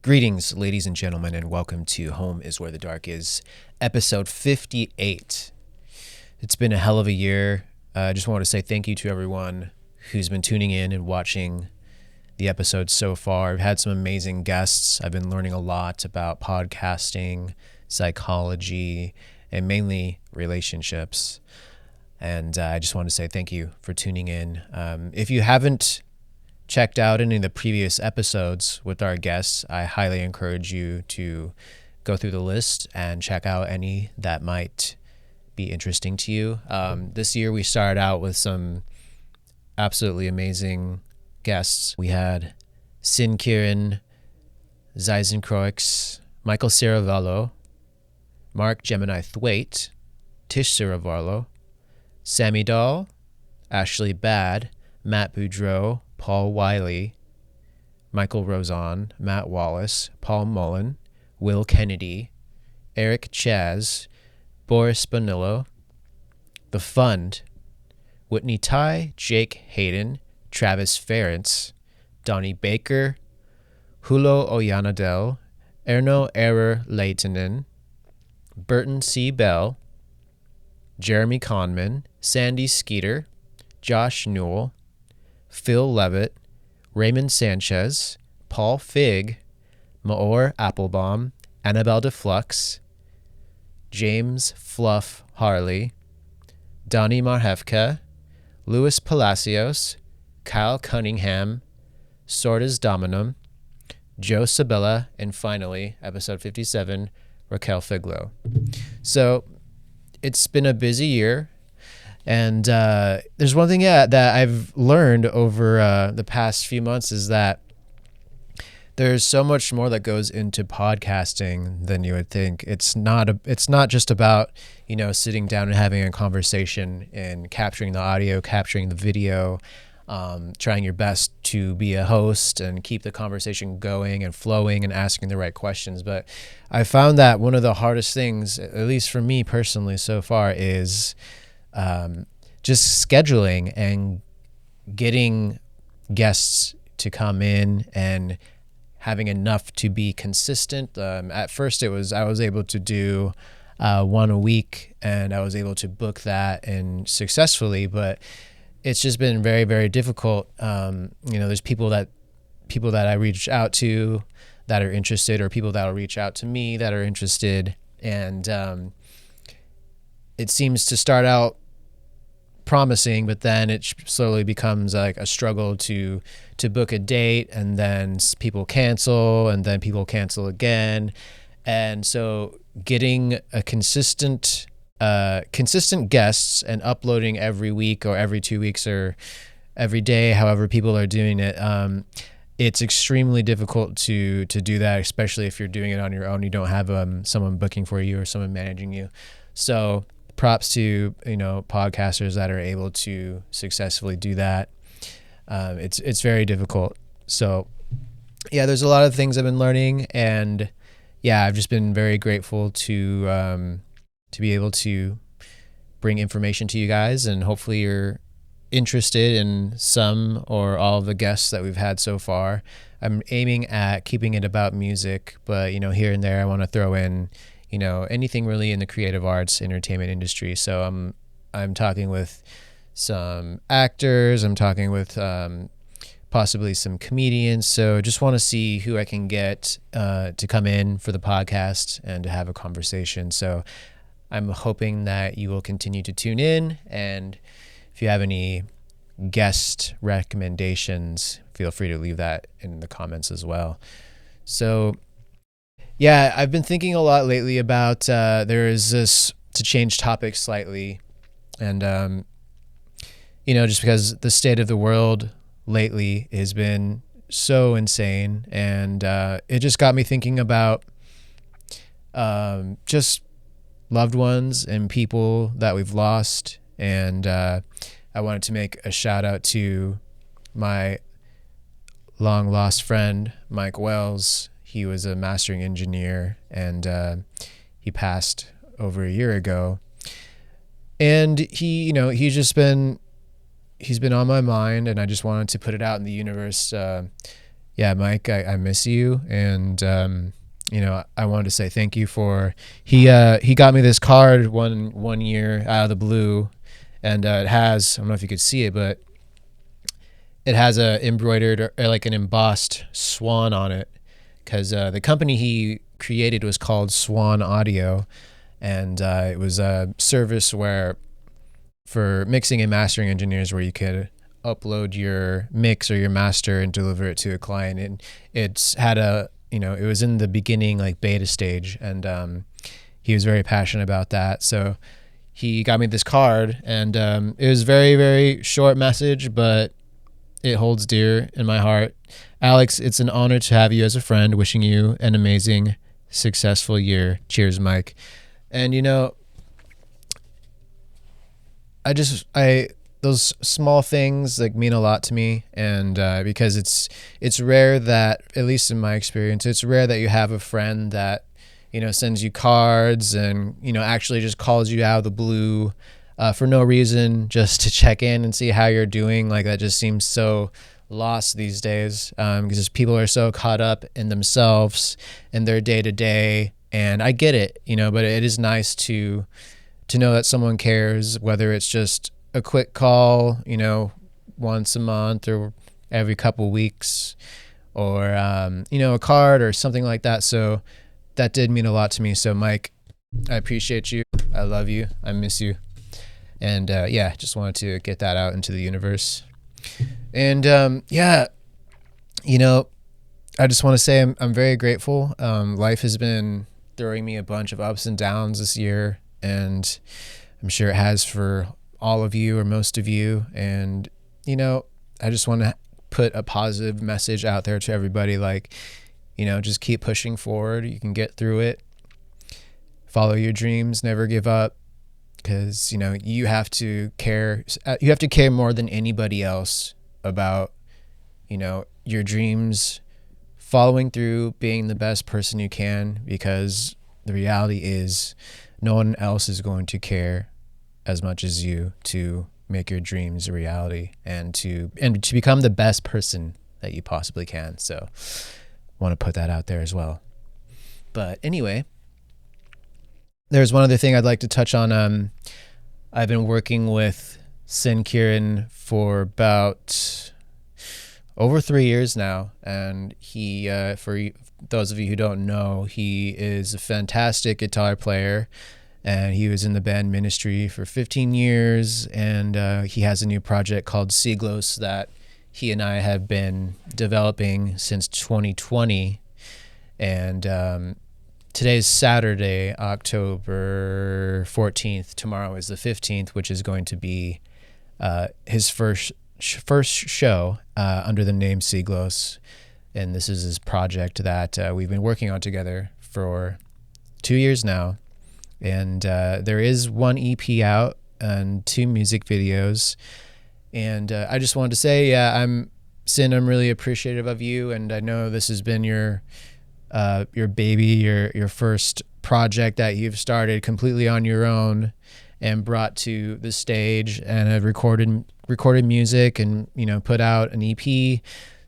Greetings, ladies and gentlemen, and welcome to Home is Where the Dark Is, episode 58. It's been a hell of a year. I just want to say thank you to everyone who's been tuning in and watching the episodes so far. I've had some amazing guests. I've been learning a lot about podcasting, psychology, and mainly relationships. And I just want to say thank you for tuning in. If you haven't checked out any of the previous episodes with our guests, I highly encourage you to go through the list and check out any that might be interesting to you. This year we started out with some absolutely amazing guests. We had Sin Kieran, Zeisenkroix, Michael Saravello, Mark Gemini Thwaite, Tish Saravarlo, Sammy Dahl, Ashley Bad, Matt Boudreau, Paul Wiley, Michael Rozon, Matt Wallace, Paul Mullen, Will Kennedy, Eric Chaz, Boris Bonillo, The Fund, Whitney Ty, Jake Hayden, Travis Ferentz, Donnie Baker, Hulo Oyanadel, Erno Error Leitonen, Burton C. Bell, Jeremy Conman, Sandy Skeeter, Josh Newell, Phil Levitt, Raymond Sanchez, Paul Fig, Maor Applebaum, Annabelle DeFlux, James Fluff Harley, Donnie Marhevka, Louis Palacios, Kyle Cunningham, Sordas Dominum, Joe Sabella, and finally, episode 57, Raquel Figlo. So it's been a busy year. And there's one thing that I've learned over the past few months is that there's so much more that goes into podcasting than you would think. It's not just about, sitting down and having a conversation and capturing the audio, capturing the video, trying your best to be a host and keep the conversation going and flowing and asking the right questions. But I found that one of the hardest things, at least for me personally so far, is just scheduling and getting guests to come in and having enough to be consistent. At first I was able to do one a week, and I was able to book that and successfully, but it's just been very, very difficult. There's people that I reach out to that are interested, or people that will reach out to me that are interested. And it seems to start out promising, but then it slowly becomes like a struggle to book a date, and then people cancel, and then people cancel again. And so getting a consistent guests and uploading every week or every 2 weeks or every day, however people are doing it, it's extremely difficult to do that, especially if you're doing it on your own. You don't have someone booking for you or someone managing you. So props to podcasters that are able to successfully do that. It's very difficult. So yeah, there's a lot of things I've been learning, and yeah, I've just been very grateful to be able to bring information to you guys, and hopefully you're interested in some or all of the guests that we've had so far. I'm aiming at keeping it about music, but here and there I want to throw in anything really in the creative arts, entertainment industry. So I'm talking with some actors, I'm talking with possibly some comedians. So just want to see who I can get to come in for the podcast and to have a conversation. So I'm hoping that you will continue to tune in, and if you have any guest recommendations, feel free to leave that in the comments as well. So yeah, I've been thinking a lot lately about there is this, to change topics slightly, and just because the state of the world lately has been so insane, and it just got me thinking about just loved ones and people that we've lost. And I wanted to make a shout out to my long lost friend, Mike Wells. He was a mastering engineer, and he passed over a year ago. And he's been on my mind, and I just wanted to put it out in the universe. Yeah, Mike, I miss you, and I wanted to say thank you for he got me this card one year out of the blue, and it has, I don't know if you could see it, but it has a embroidered or like an embossed swan on it, because the company he created was called Swan Audio, and it was a service where for mixing and mastering engineers where you could upload your mix or your master and deliver it to a client. And it's had it was in the beginning, like beta stage, and he was very passionate about that. So he got me this card, and it was very, very short message, but it holds dear in my heart. Alex, it's an honor to have you as a friend. Wishing you an amazing, successful year. Cheers, Mike. And I those small things like mean a lot to me, and because it's rare that, at least in my experience, it's rare that you have a friend that sends you cards and actually just calls you out of the blue for no reason, just to check in and see how you're doing. Like, that just seems so lost these days, because people are so caught up in themselves and their day to day. And I get it, but it is nice to know that someone cares, whether it's just a quick call, once a month or every couple weeks, or, a card or something like that. So that did mean a lot to me. So Mike, I appreciate you. I love you. I miss you. And just wanted to get that out into the universe. And I just want to say I'm very grateful. Life has been throwing me a bunch of ups and downs this year, and I'm sure it has for all of you or most of you. And I just want to put a positive message out there to everybody, like, just keep pushing forward. You can get through it. Follow your dreams, never give up, because you have to care more than anybody else about your dreams, following through, being the best person you can, because the reality is no one else is going to care as much as you to make your dreams a reality, and to become the best person that you possibly can. So want to put that out there as well. But anyway, there's one other thing I'd like to touch on. I've been working with Sin Kieran for about over 3 years now, and he, for those of you who don't know, he is a fantastic guitar player, and he was in the band Ministry for 15 years, and he has a new project called Siglos that he and I have been developing since 2020. And today's Saturday, October 14th. Tomorrow is the 15th, which is going to be his first show under the name Siglos. And this is his project that we've been working on together for 2 years now. And there is one EP out and 2 music videos. And I just wanted to say, I'm really appreciative of you. And I know this has been your baby, your first project that you've started completely on your own and brought to the stage, and have recorded music and put out an EP.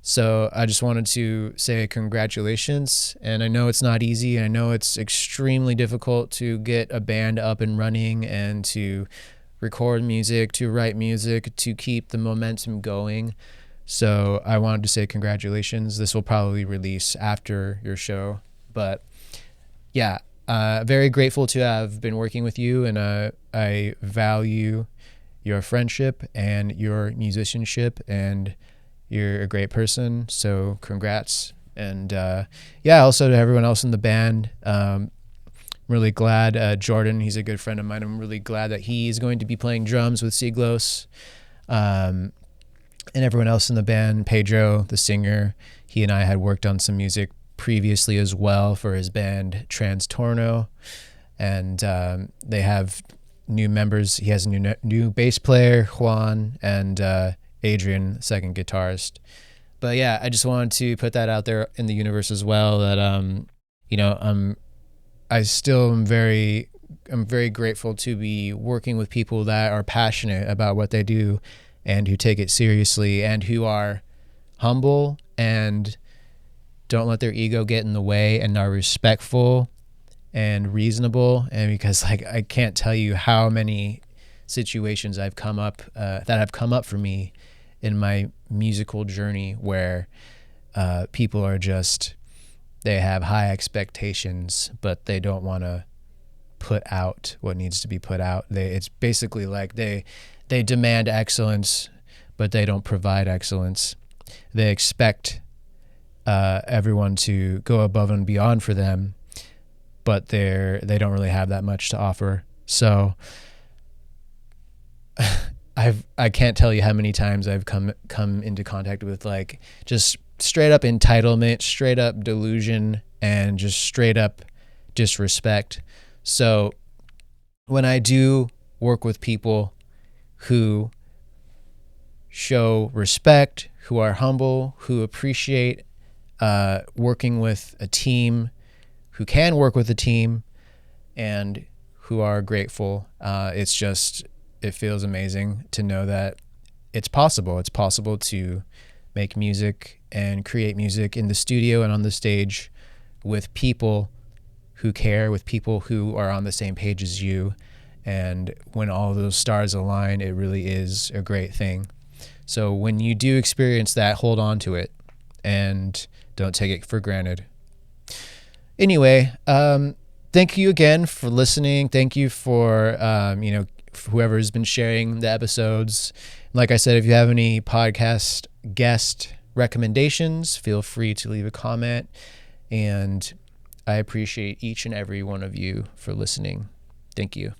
So I just wanted to say congratulations. And I know it's not easy, and I know it's extremely difficult to get a band up and running, and to record music, to write music, to keep the momentum going. So I wanted to say congratulations. This will probably release after your show, but very grateful to have been working with you, and I value your friendship and your musicianship, and you're a great person. So congrats. And also to everyone else in the band, really glad, Jordan, he's a good friend of mine. I'm really glad that he's going to be playing drums with Siglos. And everyone else in the band, Pedro, the singer, he and I had worked on some music previously as well for his band Trans Torno. And they have new members. He has a new bass player, Juan, and Adrian, second guitarist. But I just wanted to put that out there in the universe as well, that I still am I'm very grateful to be working with people that are passionate about what they do, and who take it seriously, and who are humble, and don't let their ego get in the way and are respectful and reasonable. And because like I can't tell you how many situations that have come up for me in my musical journey where people are just, they have high expectations, but they don't want to put out what needs to be put out. It's basically like they demand excellence, but they don't provide excellence. They expect everyone to go above and beyond for them, but they don't really have that much to offer. So I can't tell you how many times I've come into contact with like just straight up entitlement, straight up delusion, and just straight up disrespect. So when I do work with people who show respect, who are humble, who appreciate working with a team, who can work with a team, and who are grateful, it feels amazing to know that it's possible. It's possible to make music and create music in the studio and on the stage with people who care, with people who are on the same page as you. And when all those stars align, it really is a great thing. So when you do experience that, hold on to it and don't take it for granted. Anyway, thank you again for listening. Thank you for, whoever's been sharing the episodes. Like I said, if you have any podcast guest recommendations, feel free to leave a comment. And I appreciate each and every one of you for listening. Thank you.